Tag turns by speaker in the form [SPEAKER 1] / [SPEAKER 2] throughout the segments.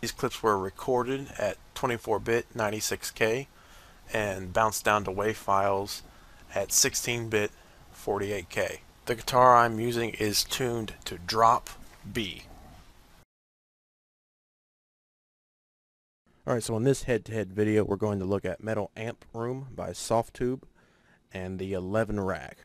[SPEAKER 1] These clips were recorded at 24-bit 96K and bounced down to WAV files at 16-bit 48K. The guitar I'm using is tuned to drop B. Alright, so in this head-to-head video we're going to look at Metal Amp Room by Softube and the 11 rack.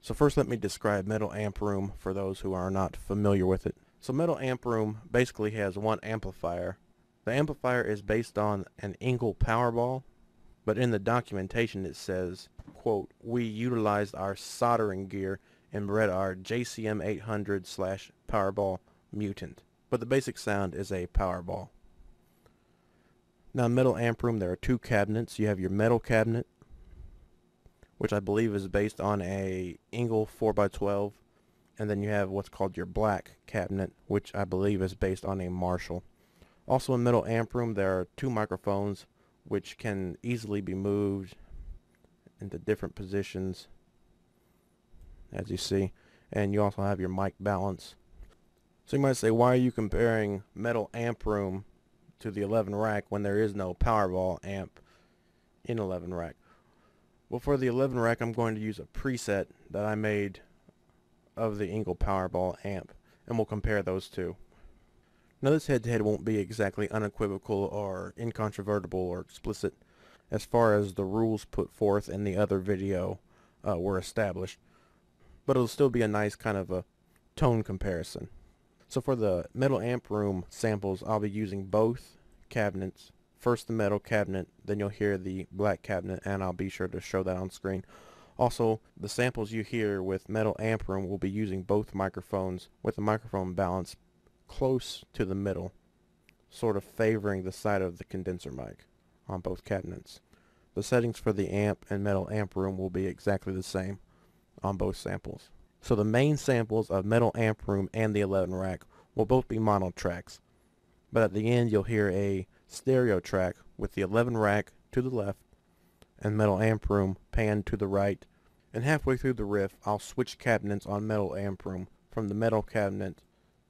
[SPEAKER 1] So first let me describe Metal Amp Room for those who are not familiar with it. So Metal Amp Room basically has one amplifier. The amplifier is based on an Engl Powerball, but in the documentation it says, quote, "We utilized our soldering gear and bred our JCM 800/Powerball Mutant." But the basic sound is a Powerball. Now in Metal Amp Room there are two cabinets. You have your metal cabinet, which I believe is based on a Engl 4x12, and then you have what's called your black cabinet, which I believe is based on a Marshall. Also in Metal Amp Room there are two microphones which can easily be moved into different positions, as you see, and you also have your mic balance. So you might say, why are you comparing Metal Amp Room to the 11 rack when there is no Powerball amp in 11 rack? Well, for the 11 rack I'm going to use a preset that I made of the Engl Powerball amp, and we'll compare those two. Now this head-to-head won't be exactly unequivocal or incontrovertible or explicit as far as the rules put forth in the other video were established, but it'll still be a nice kind of a tone comparison. So for the Metal Amp Room samples I'll be using both cabinets. First the metal cabinet, then you'll hear the black cabinet, and I'll be sure to show that on screen. Also, the samples you hear with Metal Amp Room will be using both microphones with the microphone balance close to the middle, sort of favoring the side of the condenser mic on both cabinets. The settings for the amp and Metal Amp Room will be exactly the same on both samples. So the main samples of Metal Amp Room and the 11 rack will both be mono tracks, but at the end you'll hear a stereo track with the 11 rack to the left and Metal Amp Room panned to the right, and halfway through the riff I'll switch cabinets on Metal Amp Room from the metal cabinet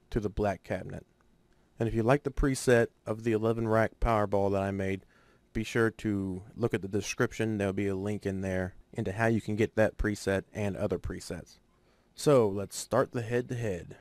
[SPEAKER 1] to the black cabinet. And if you like the preset of the 11 rack Powerball that I made, be sure to look at the description. There'll be a link in there into how you can get that preset and other presets. So let's start the head-to-head.